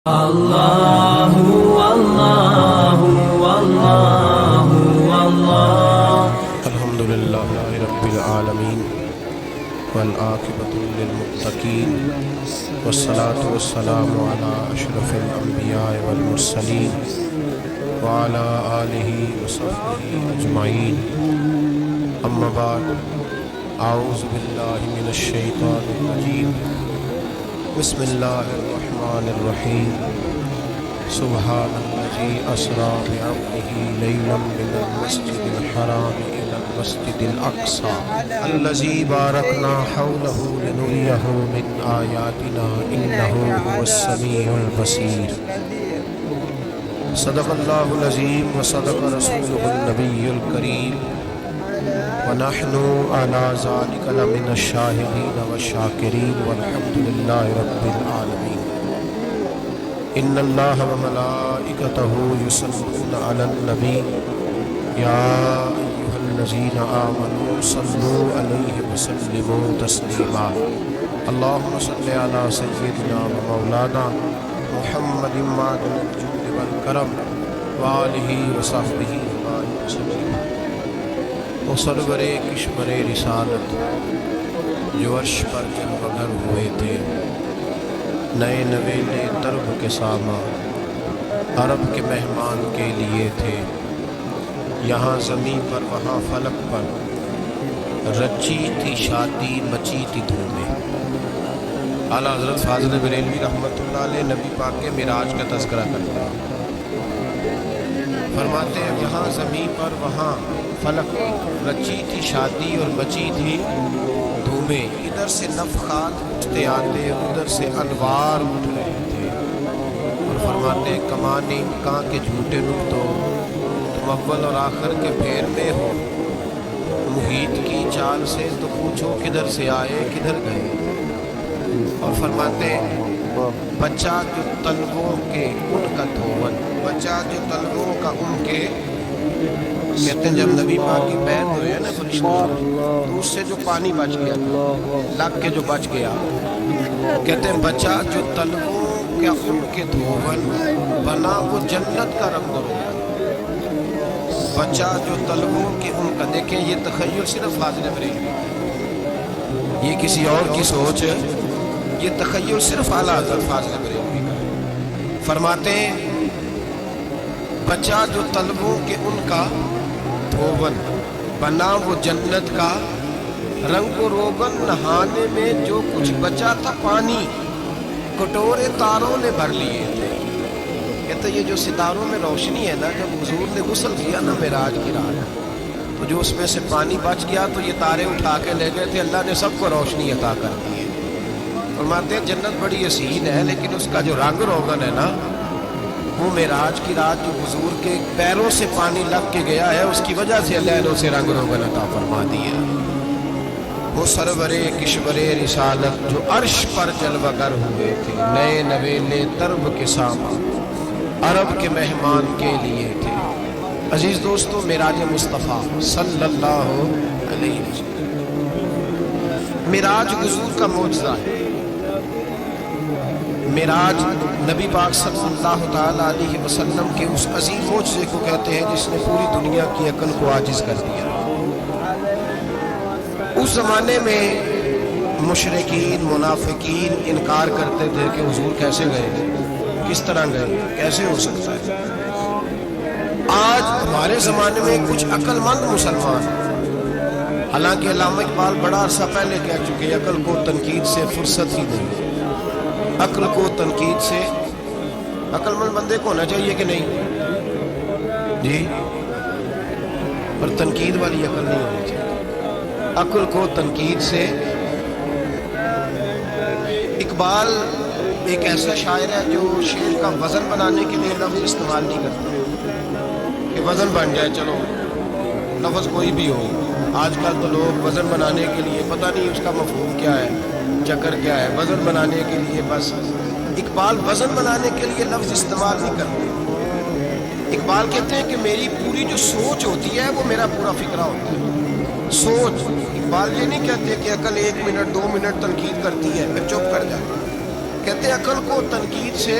الله والله والله والله. الحمد لله رب العالمين والعاقبة للمتقين والصلاة والسلام على أشرف الأنبياء والمرسلين وعلى آله وصحبه أجمعين. أما بعد، أعوذ بالله من الشيطان الرجيم. بسم الله الرحمن الرحيم. سبحان الذي أسرى بعبده ليلا من المسجد الحرام إلى المسجد الأقصى الذي باركنا حوله لنريه من آياتنا إنه هو السميع البصير. صدق الله العظيم وصدق رسوله النبي الكريم ونحن على ذلك لمن الشاهدين والشاكرين والحمد لله رب العالمين. إن الله وملائكته يصلون على النبي يا أيها الذين آمنوا صلوا عليه وسلموا تسليما. اللهم صل على سيدنا ومولانا محمد معدن الجود والكرم وآله وصحبه وسلم. وہ سرور کشمر رسالت جو عرش پر جلوہ گر ہوئے تھے، نئے نویلے درب کے سامان عرب کے مہمان کے لیے تھے. یہاں زمین پر وہاں فلک پر رچی تھی شادی مچی تھی دھومیں. اعلیٰ حضرت فاضل بریلوی رحمۃ اللہ علیہ نبی پاک کے معراج کا تذکرہ کرتے ہیں. فرماتے ہیں یہاں زمین پر وہاں فلک رچی تھی شادی اور مچی تھی دھومیں. ادھر سے نفخات اٹھتے آتے، ادھر سے انوار اٹھ رہے تھے. اور فرماتے کمانے کہاں کے جھوٹے نکتو، تم اول اور آخر کے پھیر میں ہو. محیط کی چال سے تو پوچھو کدھر سے آئے کدھر گئے. اور فرماتے بچہ جو طلبوں کے ان کا دھون، بچہ جو طلبوں کا ان کے، کہتے ہیں جب نبی پاک کی بیعت ہوئی ہے نا فرشتوں سے، تو اس سے جو پانی بچ گیا، لگ کے جو بچ گیا، کہتے ہیں بچہ جو طلبوں کا ان کے دھون بنا وہ جنت کا رنگ روغن. بچہ جو طلبوں کے ان کا، دیکھیں یہ تخیل صرف فاضل بریلوی، یہ کسی اور کی سوچ ہے، یہ تخیل صرف اعلیٰ حضرت فاضل بریلوی کا. فرماتے ہیں بچہ جو طلبوں کے ان کا دھون بنا وہ جنت کا رنگ و روغن. نہانے میں جو کچھ بچا تھا پانی کٹورے تاروں نے بھر لیے تھے. کہتے یہ جو ستاروں میں روشنی ہے نا، جب حضور نے غسل کیا نا معراج کی رات، تو جو اس میں سے پانی بچ گیا تو یہ تارے اٹھا کے لے گئے تھے. اللہ نے سب کو روشنی عطا کر دی ہے. فرماتے ہیں جنت بڑی حسین ہے، لیکن اس کا جو رنگ روغن ہے نا، وہ معراج کی رات جو حضور کے پیروں سے پانی لگ کے گیا ہے، اس کی وجہ سے اللہ نے اسے رنگ روغن عطا فرما دیا. وہ سرور کشمر رسالت جو عرش پر جلوہ گر ہوئے تھے، نئے نویلے درب کے سامان عرب کے مہمان کے لیے تھے. عزیز دوستو، معراج مصطفیٰ صلی اللہ علیہ وسلم معراج حضور کا معجزہ ہے. معراج نبی پاک صلی اللہ تعالیٰ علیہ وسلم کے اس عظیم معجزے کو کہتے ہیں جس نے پوری دنیا کی عقل کو عاجز کر دیا. اس زمانے میں مشرکین منافقین انکار کرتے تھے کہ حضور کیسے گئے، کس طرح گئے، کیسے ہو سکتا ہے. آج ہمارے زمانے میں کچھ عقل مند مسلمان، حالانکہ علامہ اقبال بڑا عرصہ پہلے کہہ چکے عقل کو تنقید سے فرصت ہی نہیں. عقل کو تنقید سے، عقل مند بندے کو ہونا چاہیے کہ نہیں جی، پر تنقید والی عقل نہیں ہونی چاہیے. عقل کو تنقید سے. اقبال ایک ایسا شاعر ہے جو شعر کا وزن بنانے کے لیے لفظ استعمال نہیں کرتا کہ وزن بن جائے، چلو لفظ کوئی بھی ہو. آج کل تو لوگ وزن بنانے کے لیے پتہ نہیں اس کا مفہوم کیا ہے، چکر کیا ہے، وزن بنانے کے لیے بس. اقبال وزن بنانے کے لیے لفظ استعمال نہیں کرتے. اقبال کہتے ہیں کہ میری پوری جو سوچ ہوتی ہے وہ میرا پورا فکرہ ہوتا ہے. سوچ. اقبال یہ نہیں کہتے کہ عقل 1 منٹ 2 منٹ تنقید کرتی ہے پھر چپ کر جائے. کہتے ہیں عقل کو تنقید سے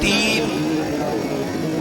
3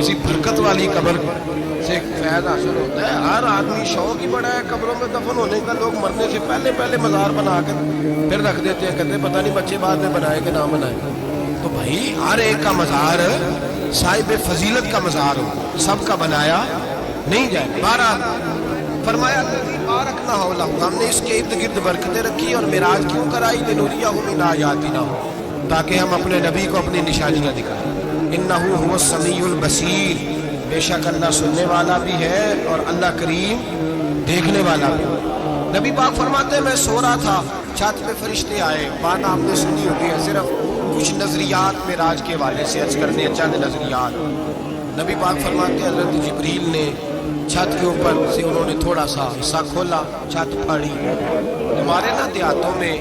کسی برکت والی قبر سے فیض حاصل ہوتا ہے. ہر آدمی شوق ہی بڑا ہے قبروں میں دفن ہونے کا. لوگ مرنے سے پہلے پہلے مزار بنا کر پھر رکھ دیتے ہیں, کہتے ہیں پتہ نہیں بچے بعد میں بنائے کہ نہ بنائے. تو بھائی ہر ایک کا مزار صاحب فضیلت کا مزار ہو, سب کا بنایا نہیں جائے. بہرحال فرمایا بارکنا ہو لہو, ہم نے اس کے ارد گرد برکتیں رکھی اور معراج کیوں کرائی, لنریہ من آیاتنا, تاکہ ہم اپنے نبی کو اپنی نشانیاں دکھائیں. انہ هو السمیع البصیر, بے شک اللہ سننے والا بھی ہے اور اللہ کریم دیکھنے والا بھی. نبی پاک فرماتے ہیں میں سو رہا تھا, چھت پہ فرشتے آئے. بات آپ نے سنی ہوگی ہے, صرف کچھ نظریات معراج کے حوالے سے عرض کرنے ہیں, چند نظریات. نبی پاک فرماتے ہیں حضرت جبریل نے چھت کے اوپر سے انہوں نے تھوڑا سا حصہ کھولا, چھت پھاڑی. ہمارے نا دیہاتوں میں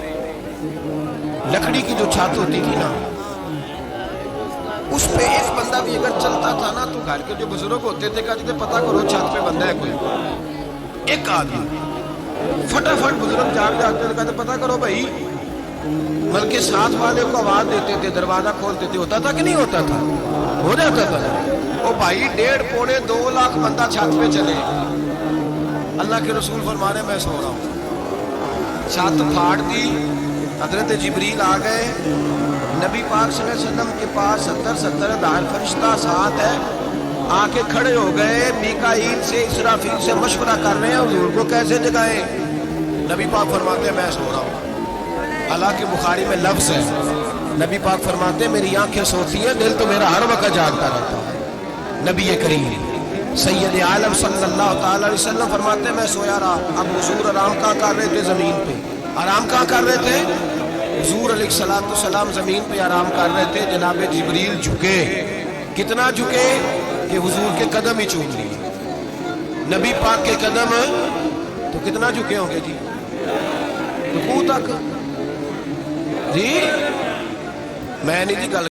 لکڑی کی جو چھت ہوتی تھی نا, اس پہ ایک بندہ بھی اگر چلتا تھا نا تو گھر کے جو بزرگ ہوتے تھے کہتے تھے پتہ کرو چھت پہ بندہ ہے کوئی. ایک آدمی فٹافٹ بزرگ جاتے تھے, کہتے پتہ کرو بھائی. بلکہ ساتھ والے کو آواز دیتے تھے, دروازہ کھولتے تھے. ہوتا تھا کہ نہیں ہوتا تھا؟ ہو جاتا تھا. او بھائی 1.5 پونے 2 لاکھ بندہ چھت پہ چلے. اللہ کے رسول فرما رہے میں سو رہا ہوں, چھت پھاڑ دی. حضرت جبریل آ گئے نبی پاک صلی اللہ علیہ وسلم کے پاس. 70 ہزار فرشتہ ساتھ ہے, آ کے کھڑے ہو گئے. میکائیل سے اسرافیل سے مشورہ کر رہے ہیں حضور کو کیسے جگائیں. نبی پاک فرماتے ہیں میں سو رہا ہوں. حالانکہ بخاری میں لفظ ہے, نبی پاک فرماتے ہیں میری آنکھیں سوتی ہیں, دل تو میرا ہر وقت جاگتا رہتا ہے. نبی کریم سید عالم صلی اللہ تعالی علیہ وسلم فرماتے ہیں میں سویا رہا. اب حضور آرام کہاں کر رہے تھے؟ زمین پہ. آرام کہاں کر رہے تھے؟ حضور علیہ السلام زمین پہ آرام کر رہے تھے. جناب جبریل جھکے. کتنا جھکے کہ حضور کے قدم ہی چوم لیے. نبی پاک کے قدم تو کتنا جھکے ہوں گے جی, رکوع تک. جی میں نہیں جی گل